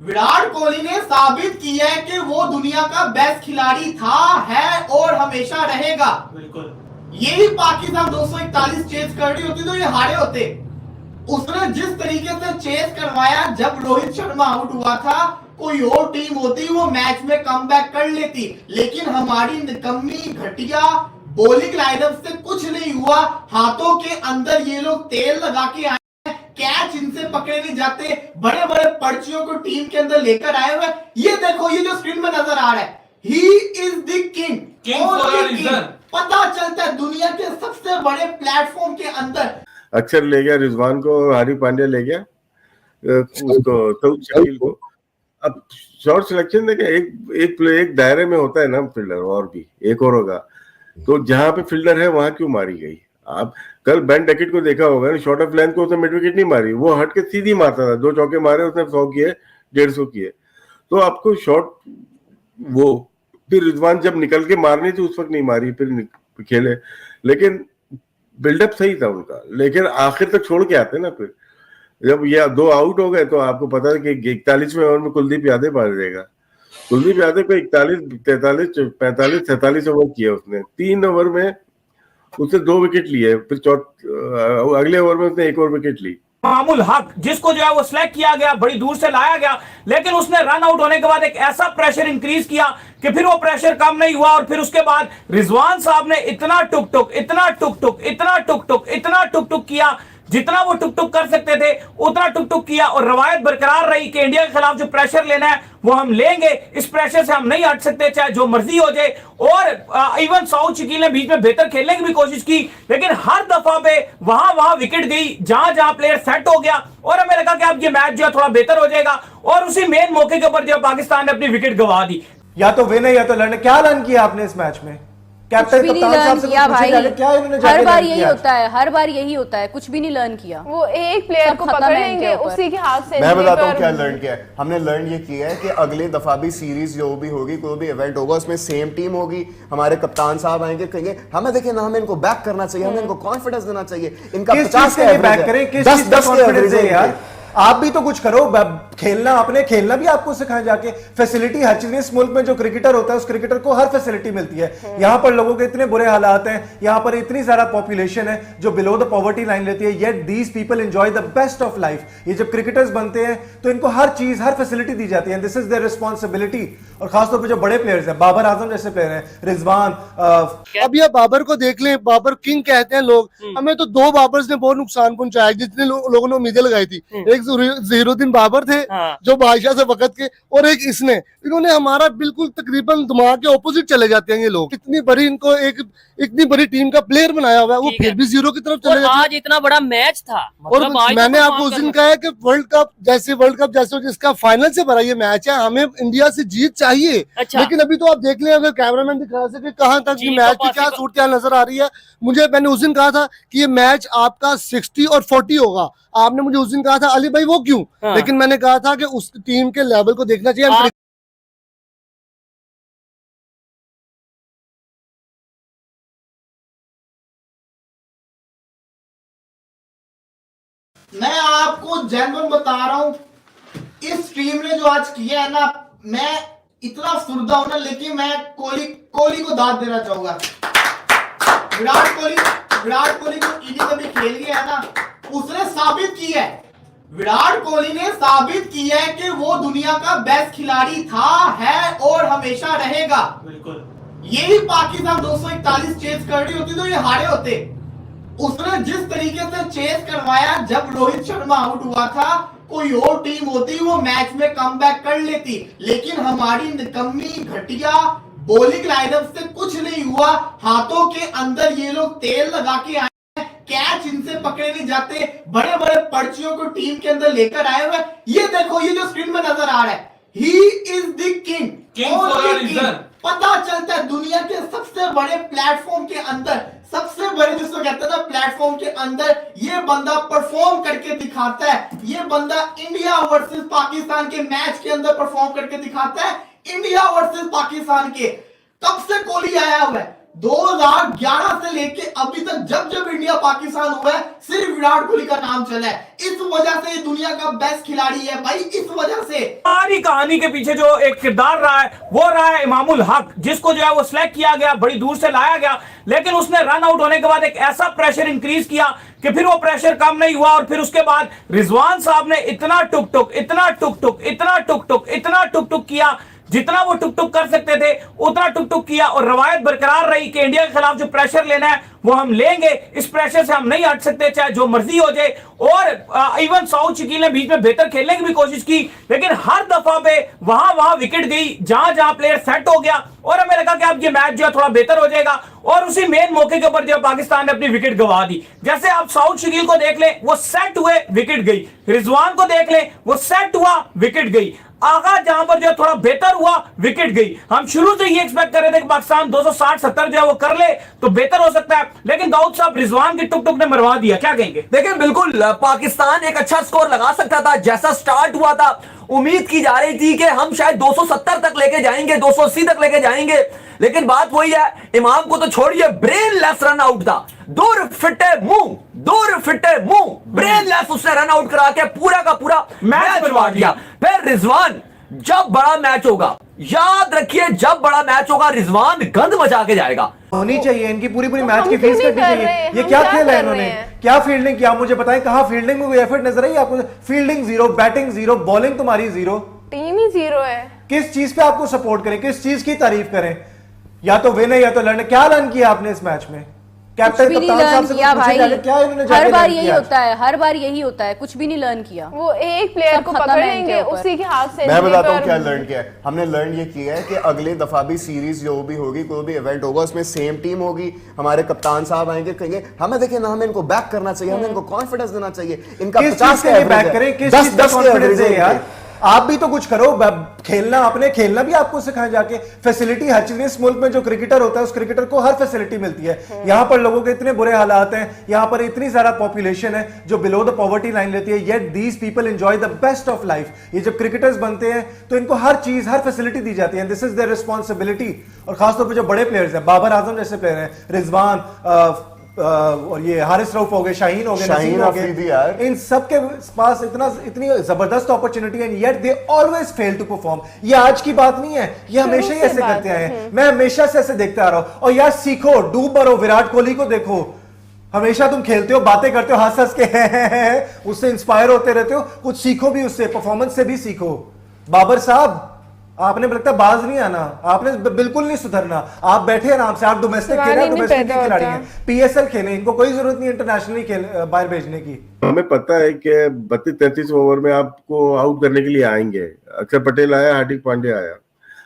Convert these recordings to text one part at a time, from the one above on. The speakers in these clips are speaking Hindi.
विराट कोहली ने साबित किया है कि वो दुनिया का बेस्ट खिलाड़ी था, है और हमेशा रहेगा। बिल्कुल यही पाकिस्तान 241 चेस कर रही होती तो ये हारे होते। उसने जिस तरीके से चेस करवाया, जब रोहित शर्मा आउट हुआ था, कोई और टीम होती वो मैच में कमबैक कर लेती, लेकिन हमारी निकम्मी घटिया बॉलिंग लाइनअप से कुछ नहीं हुआ। हाथों के अंदर ये लोग तेल लगा के आए, कैच इनसे पकड़े नहीं जाते, बड़े बड़े पर्चियों को टीम के अंदर लेकर आए हुए। ये देखो, ये जो स्क्रीन में नजर आ रहा है, ही इज द किंग। पता चलता है दुनिया के सबसे बड़े प्लेटफॉर्म के अंदर। अक्षर ले गया रिजवान को, हार्दिक पांड्या ले गया उसको, तो शकील को। अब शॉर्ट सिलेक्शन देखिए, एक दायरे में होता है ना फील्डर, और भी एक और होगा, तो जहां पे फील्डर है वहां क्यों मारी गई? आप कल बेन डकेट को देखा होगा, शॉर्ट ऑफ लेंथ को उसने मिड विकेट नहीं मारी, वो हट के सीधी मारता था। 2 चौके मारे उसने, 100 किए, 150 किए। तो आपको शॉर्ट, वो फिर रिजवान जब निकल के मारनी थी उस वक्त नहीं मारी, फिर खेले, लेकिन बिल्डअप सही था उनका, लेकिन आखिर तक छोड़ के आते ना। फिर जब ये 2 आउट हो गए तो आपको पता है कि 41वें ओवर में कुलदीप यादव मार देगा। कुलदीप यादव को 41, 43, 45, 46 ओवर किया उसने। 3 ओवर में उसने 2 विकेट लिए, फिर अगले ओवर में उसने 1 और विकेट ली। मामूल हक, जिसको जो है वो सिलेक्ट किया गया, बड़ी दूर से लाया गया, लेकिन उसने रन आउट होने के बाद एक ऐसा प्रेशर इंक्रीज किया कि फिर वो प्रेशर कम नहीं हुआ। और फिर उसके बाद रिजवान साहब ने इतना टुक टुक किया, जितना वो टुक टुक कर सकते थे उतना टुक टुक किया। और रवायत बरकरार रही कि इंडिया के खिलाफ जो प्रेशर लेना है वो हम लेंगे, इस प्रेशर से हम नहीं हट सकते, चाहे जो मर्जी हो जाए। और इवन साउथ शकील ने बीच में बेहतर खेलने की भी कोशिश की, लेकिन हर दफा पे वहां विकेट गई जहां जहां प्लेयर सेट हो गया। और हमें लगा कि अब ये मैच जो है थोड़ा बेहतर हो जाएगा, और उसी मेन मौके के ऊपर जो पाकिस्तान ने अपनी विकेट गंवा दी। या तो विन है या तो लर्न। क्या लर्न किया आपने इस मैच में? कैप्टन कप्तान साहब से क्या इन्होंने हर बार यही होता है, हर बार यही होता है, कुछ भी नहीं लर्न किया। वो एक प्लेयर को पकड़ लेंगे, उसी के हाथ से। मैं बताता हूँ क्या लर्न किया है हमने। लर्न ये किया है कि अगले दफा भी सीरीज जो भी होगी, कोई भी इवेंट होगा, उसमें सेम टीम होगी, हमारे कप्तान साहब आएंगे, कहेंगे हमें देखिए ना, हमें इनको बैक करना चाहिए, हमें इनको कॉन्फिडेंस देना चाहिए। इनका 50 का बैक करें, 10 यार। आप भी तो कुछ करो, खेलना आपने, खेलना भी आपको सिखाएं जाके। फैसिलिटी हर चीज, इस मुल्क में जो क्रिकेटर होता है उस क्रिकेटर को हर फैसिलिटी मिलती है। यहाँ पर लोगों के इतने बुरे हालात हैं, यहाँ पर इतनी ज्यादा पॉपुलेशन है जो बिलो द पॉवर्टी लाइन लेती है, yet these people enjoy the best of life. ये जब क्रिकेटर्स बनते हैं तो इनको हर चीज, हर फैसिलिटी दी जाती है, दिस इज देयर रिस्पॉन्सिबिलिटी। और खासतौर पर जो बड़े प्लेयर्स हैं, बाबर आजम जैसे प्लेयर हैं, रिजवान। अब ये बाबर को देख लें, बाबर किंग कहते हैं लोग, हमें तो 2 बाबर्स ने बहुत नुकसान पहुंचाया, जितने लोगों ने उम्मीदें लगाई थी। एक ज़हीरुद्दीन बाबर थे जो बादशाह से वक्त के, और एक इसने, इन्होंने हमारा बिल्कुल तकरीबन दिमाग के ऑपोजिट चले जाते हैं ये लोग। इतनी बड़ी, इनको एक इतनी बड़ी टीम का प्लेयर बनाया हुआ है, वो फिर भी 0 की तरफ चले जाते हैं। आज इतना बड़ा मैच था, और मैंने आपको उस दिन कहा है कि वर्ल्ड कप जैसे जिसका फाइनल से भरा ये मैच है, हमें इंडिया से जीत चाहिए। लेकिन अभी तो आप देख लें, अगर कैमरामैन दिखा सके कहां तक मैच की क्या सूरत नजर आ रही है। मैंने उस दिन कहा था कि ये मैच आपका 60 और 40 होगा। आपने मुझे उस दिन कहा था अली भाई वो क्यों? लेकिन मैंने कहा था कि उस टीम के लेवल को देखना चाहिए। मैं आपको जेन्युइन बता रहा हूं, इस टीम ने जो आज किया है ना, मैं इतना सुरदा हूं ना, लेकिन मैं कोहली को दाद देना चाहूंगा। विराट कोहली जो इनिंग अभी खेल गया है ना, उसने साबित किया है, विराट कोहली ने साबित किया है कि वो दुनिया का बेस्ट खिलाड़ी था, है और हमेशा रहेगा। बिल्कुल यही पाकिस्तान 241 चेस कर रही होती तो ये हारे होते। उसने जिस तरीके से चेस करवाया, जब रोहित शर्मा आउट हुआ था, कोई और टीम होती वो मैच में कमबैक कर लेती, लेकिन हमारी निकम्मी घटिया बॉलिंग लाइनअप से कुछ नहीं हुआ। हाथों के अंदर ये लोग तेल लगा के आए, कैच इनसे पकड़े नहीं जाते, बड़े बड़े पर्चियों को टीम के अंदर लेकर आए हुए। ये देखो, ये जो स्क्रीन में नजर आ रहा है, ही इज द किंग। पता चलता है दुनिया के सबसे बड़े प्लेटफॉर्म के अंदर, सबसे बड़े जिसको कहते हैं ना प्लेटफॉर्म के अंदर, ये बंदा परफॉर्म करके दिखाता है। ये बंदा इंडिया वर्सेस पाकिस्तान के मैच के अंदर परफॉर्म करके दिखाता है। इंडिया वर्सेस पाकिस्तान के, कब से कोहली आया हुआ है, 2011 से लेके अभी तक जब जब इंडिया पाकिस्तान हुआ है सिर्फ विराट कोहली का नाम चला है। इस वजह से ये दुनिया का बेस्ट खिलाड़ी है भाई, इस वजह से। सारी कहानी के पीछे जो एक किरदार रहा है वो रहा है इमामुल हक, जिसको जो है वो सिलेक्ट किया गया, बड़ी दूर से लाया गया, लेकिन उसने रन आउट होने के बाद एक ऐसा प्रेशर इंक्रीज किया कि फिर वो प्रेशर कम नहीं हुआ। और फिर उसके बाद रिजवान साहब ने इतना टुक टुक किया, जितना वो टुक टुक कर सकते थे उतना टुक टुक किया, और रवायत बरकरार रही कि इंडिया के खिलाफ जो प्रेशर लेना है वो हम लेंगे, इस प्रेशर से हम नहीं हट सकते, चाहे जो मर्जी हो जाए। और इवन साउथ शकील ने बीच में बेहतर खेलने की भी कोशिश की, लेकिन हर दफा पे वहां विकेट गई जहां जहां प्लेयर सेट हो गया, और हमें लगा कि अब ये मैच जो है थोड़ा बेहतर हो जाएगा, और उसी मेन मौके के ऊपर जो पाकिस्तान ने अपनी विकेट गंवा दी। जैसे आप साउथ शकील को देख लें, वो सेट हुए, विकेट गई। रिजवान को देख लें, वो सेट हुआ, विकेट गई। आगा जहां पर जो थोड़ा बेहतर हुआ, विकेट गई। हम शुरू से ये एक्सपेक्ट कर रहे थे कि पाकिस्तान 260-70 जो है वो कर ले तो बेहतर हो सकता है, लेकिन दाऊद साहब रिजवान की टुक टुक ने मरवा दिया। क्या कहेंगे? देखिए बिल्कुल पाकिस्तान एक अच्छा स्कोर लगा सकता था। जैसा स्टार्ट हुआ था उम्मीद की जा रही थी कि हम शायद 270 तक लेके जाएंगे, 280 तक लेके जाएंगे, लेकिन बात वही है, इमाम को तो छोड़िए, ब्रेनलेस रन आउट था। दूर फिटे मुंह ब्रेनलेस उसने रन आउट करा के पूरा का पूरा मैच बर्बाद किया। फिर रिजवान, जब बड़ा मैच होगा, याद रखिए, जब बड़ा मैच होगा रिजवान गंद मचा के जाएगा। होनी चाहिए इनकी पूरी मैच की फीस कटनी चाहिए। ये क्या खेला है इन्होंने, क्या फील्डिंग किया, मुझे बताएं, कहां फील्डिंग में कोई एफर्ट नजर आई आपको? Fielding zero, batting zero, bowling तुम्हारी जीरो, टीम ही जीरो है। किस चीज पे आपको सपोर्ट करें, किस चीज की तारीफ करें? या तो विन है या तो लड़ने। क्या रन किया आपने इस मैच में? कैप्टन कप्तान साहब से भाई, क्या इन्होंने हर बार यही होता है, हर बार यही होता है, कुछ भी नहीं लर्न किया। वो एक प्लेयर को पकड़ लेंगे, उसी के हाथ से। मैं बताता हूँ क्या लर्न किया है। हमने लर्न ये किया है कि अगले दफा भी सीरीज जो भी होगी, कोई भी इवेंट होगा, उसमें सेम टीम होगी। हमारे कप्तान साहब आएंगे, कहेंगे हमें देखिए ना, हमें इनको बैक करना चाहिए, हमें इनको कॉन्फिडेंस देना चाहिए। इनका 50 का बैक करें, 10 कॉन्फिडेंस है यार। आप भी तो कुछ करो, खेलना आपने, खेलना भी आपको सिखाएं जाके। फैसिलिटी हर चीज, इस मुल्क में जो क्रिकेटर होता है उस क्रिकेटर को हर फैसिलिटी मिलती है। यहाँ पर लोगों के इतने बुरे हालात हैं, यहाँ पर इतनी ज्यादा पॉपुलेशन है जो बिलो द पॉवर्टी लाइन लेती है, yet these people enjoy the best of life. ये जब क्रिकेटर्स बनते हैं तो इनको हर चीज, हर फैसिलिटी दी जाती है। This is their responsibility. और खासतौर पर जो बड़े प्लेयर्स हैं, बाबर आजम जैसे प्लेयर हैं, रिजवान और ये हारिस रऊफ हो गए, शाहीन हो गए, नसीम हो गए, इन सब के पास इतनी जबरदस्त अपॉर्चुनिटी है, yet they always fail to perform. ये आज की बात नहीं है, ये हमेशा ही ऐसे करते आए हैं। मैं हमेशा से ऐसे देखते आ रहा हूं। और यार सीखो, डूब मरो, विराट कोहली को देखो, हमेशा तुम खेलते हो, बातें करते हो, हंस के उससे इंस्पायर होते रहते हो, कुछ सीखो भी उससे, परफॉर्मेंस से भी सीखो। बाबर साहब, आपने लगता है बाज नहीं आना, आपने बिल्कुल नहीं सुधरना। आप बैठे आराम से, आप डोमेस्टिक खेलें, डोमेस्टिक खिलाड़ी हैं, पीएसएल खेलें, इनको कोई जरूरत नहीं इंटरनेशनली बाहर भेजने की। हमें पता है कि 32-33 ओवर में आपको आउट करने के लिए आएंगे। अक्षर पटेल आया, हार्दिक पांड्या आया,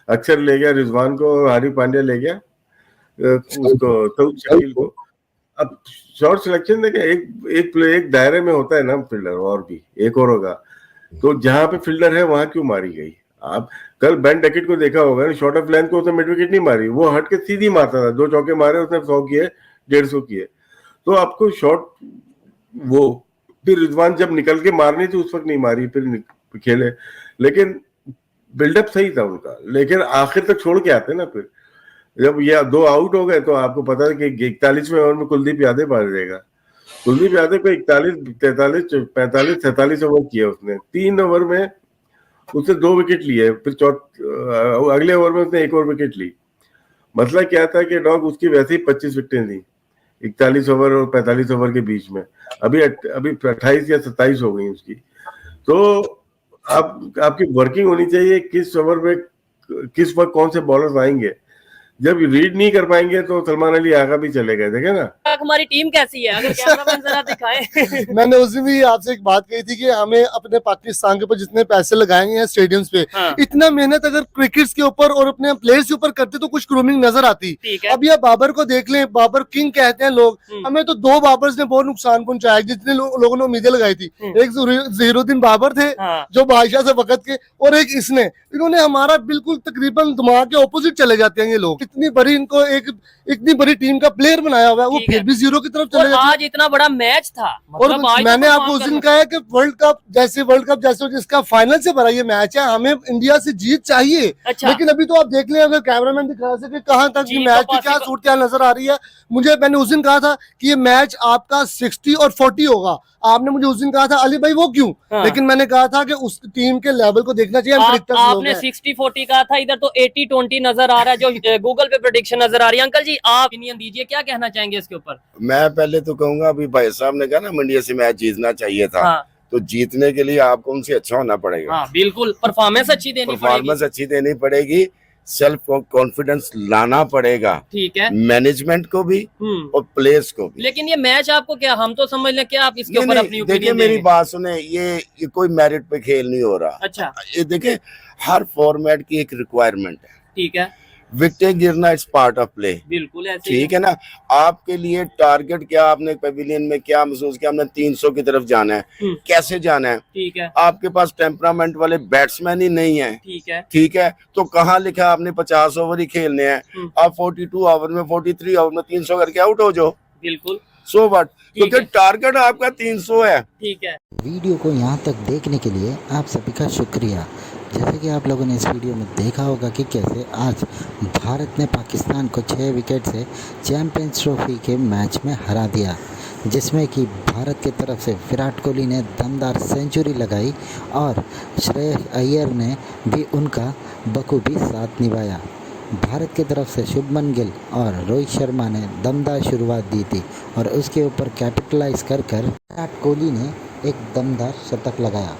अक्षर ले गया रिजवान को, हार्दिक पांड्या ले गया उसको, सऊद शकील को। अब शॉर्ट सिलेक्शन देखे, एक दायरे में होता है ना फील्डर, और भी एक और होगा, तो जहां पे फील्डर है वहां क्यों मारी गई? आप कल बेन डकेट को देखा होगा, शॉर्ट ऑफ लेंथ को उसने मिड विकेट नहीं मारी, वो हट के सीधी मारता था। 2 चौके मारे उसने, 100 किए, 150 किए। तो आपको शॉट, वो फिर रिजवान जब निकल के मारनी थी उस वक्त नहीं मारी, फिर खेले, लेकिन बिल्डअप सही था उनका, लेकिन आखिर तक छोड़ के आते ना। फिर जब ये 2 आउट हो गए तो आपको पता है कि 41वें ओवर में कुलदीप यादव मार देगा। कुलदीप यादव को 41, 43, 45, 46 ओवर किए उसने। 3 ओवर में उसने 2 विकेट लिए, फिर अगले ओवर में उसने 1 और विकेट ली। मसला क्या था कि डॉग उसकी वैसे ही 25 विकेटें थी 41 ओवर और 45 ओवर के बीच में। अभी 28 या 27 हो गई उसकी। तो आपकी वर्किंग होनी चाहिए, किस ओवर में किस वक्त कौन से बॉलर्स आएंगे। जब रीड नहीं कर पाएंगे तो सलमान अली आगा भी चले गए, देखे ना। हमारी टीम कैसी है, अगर कैमरामैन जरा दिखाए। मैंने उस दिन भी आपसे एक बात कही थी कि हमें अपने पाकिस्तान के ऊपर जितने पैसे लगाएंगे हैं स्टेडियम्स पे, इतना मेहनत अगर क्रिकेट्स के ऊपर और अपने प्लेयर्स के ऊपर करते तो कुछ ग्रूमिंग नजर आती। अब ये बाबर को देख लें, बाबर किंग कहते हैं लोग, हमें तो 2 बाबर्स ने बहुत नुकसान पहुंचाया जितने लोगों ने उम्मीदें लगाई थी। एक जहीरुद्दीन बाबर थे जो बादशाह से वक्त के, और एक इसने, इन्होंने हमारा बिल्कुल तकरीबन दिमाग के ऑपोजिट चले जाते हैं ये लोग। इतनी बड़ी इनको इतनी बड़ी टीम का प्लेयर बनाया हुआ है, वो फिर भी जीरो की तरफ और चले जाते आज इतना बड़ा मैच था, और मतलब आज तो मैंने कमाल आपको उस का दिन कहा है कि वर्ल्ड कप जैसे जिसका फाइनल से भरा ये मैच है, हमें इंडिया से जीत चाहिए। अच्छा। लेकिन अभी तो आप देख लें, अगर कैमरामैन दिखा सके कहाँ तक जीत मैच तो की क्या possible- सूरत क्या नजर आ रही है। मैंने उस दिन कहा था कि ये मैच आपका 60 और 40 होगा। आपने मुझे उस दिन कहा था अली भाई वो क्यों, हाँ। लेकिन मैंने कहा था कि उस टीम के लेवल को देखना चाहिए। हम predictors लोग आपने हैं। 60-40 कहा था, इधर तो 80-20 नजर आ रहा है, जो गूगल पे प्रेडिक्शन नजर आ रही है। अंकल जी आप ओपिनियन दीजिए, क्या कहना चाहेंगे इसके ऊपर? मैं पहले तो कहूंगा, अभी भाई साहब ने कहा ना इंडिया से मैच जीतना चाहिए था। हाँ। तो जीतने के लिए आपको उनसे अच्छा होना पड़ेगा। हाँ बिल्कुल, परफॉर्मेंस अच्छी देनी पड़ेगी। परफॉर्मेंस अच्छी देनी पड़ेगी, सेल्फ कॉन्फिडेंस लाना पड़ेगा, ठीक है, मैनेजमेंट को भी और प्लेयर्स को भी। लेकिन ये मैच आपको क्या, हम तो समझ लें, क्या आप इसके ऊपर अपनी देखिए ओपिनियन मेरी देंगे? बात सुने, ये कोई मेरिट पे खेल नहीं हो रहा। अच्छा, ये देखिए हर फॉर्मेट की एक रिक्वायरमेंट है। ठीक है, विकेट गिरना इट्स पार्ट ऑफ प्ले। बिल्कुल ऐसे ही ठीक है ना। आपके लिए टारगेट क्या, आपने पवेलियन में क्या महसूस किया, हमने 300 की तरफ जाना है, कैसे जाना है? ठीक है, आपके पास टेम्परामेंट वाले बैट्समैन ही नहीं है। ठीक है, ठीक है, तो कहाँ लिखा आपने 50 ओवर ही खेलने हैं? आप 42 ओवर में 43 ओवर में 300 करके आउट हो जाओ, बिल्कुल, सो व्हाट, ठीक क्योंकि है। टारगेट आपका 300 है। ठीक है। वीडियो को यहाँ तक देखने के लिए आप सभी का शुक्रिया। जैसे कि आप लोगों ने इस वीडियो में देखा होगा कि कैसे आज भारत ने पाकिस्तान को 6 विकेट से चैंपियंस ट्रॉफी के मैच में हरा दिया, जिसमें कि भारत की तरफ से विराट कोहली ने दमदार सेंचुरी लगाई और श्रेयस अय्यर ने भी उनका बखूबी साथ निभाया। भारत की तरफ से शुभमन गिल और रोहित शर्मा ने दमदार शुरुआत दी थी और उसके ऊपर कैपिटलाइज कर विराट कोहली ने एक दमदार शतक लगाया।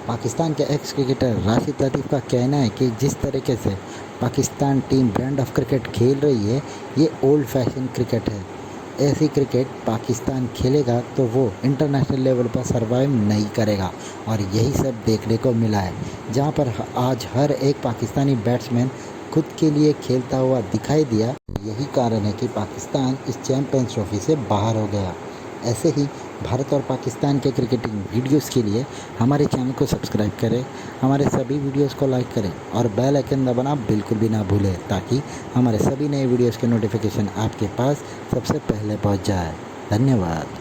पाकिस्तान के एक्स क्रिकेटर राशिद लतीफ़ का कहना है कि जिस तरीके से Pakistan team brand of cricket खेल रही है, ये ओल्ड फैशन क्रिकेट है। ऐसी क्रिकेट पाकिस्तान खेलेगा तो वो इंटरनेशनल लेवल पर सर्वाइव नहीं करेगा और यही सब देखने को मिला है, जहाँ पर आज हर एक पाकिस्तानी बैट्समैन खुद के लिए खेलता हुआ दिखाई दिया। यही कारण है कि पाकिस्तान इस चैंपियंस ट्रॉफी से बाहर हो गया। ऐसे ही भारत और पाकिस्तान के क्रिकेटिंग वीडियोस के लिए हमारे चैनल को सब्सक्राइब करें, हमारे सभी वीडियोस को लाइक करें और बेल आइकन दबाना बिल्कुल भी ना भूलें, ताकि हमारे सभी नए वीडियोस के नोटिफिकेशन आपके पास सबसे पहले पहुंच जाए। धन्यवाद।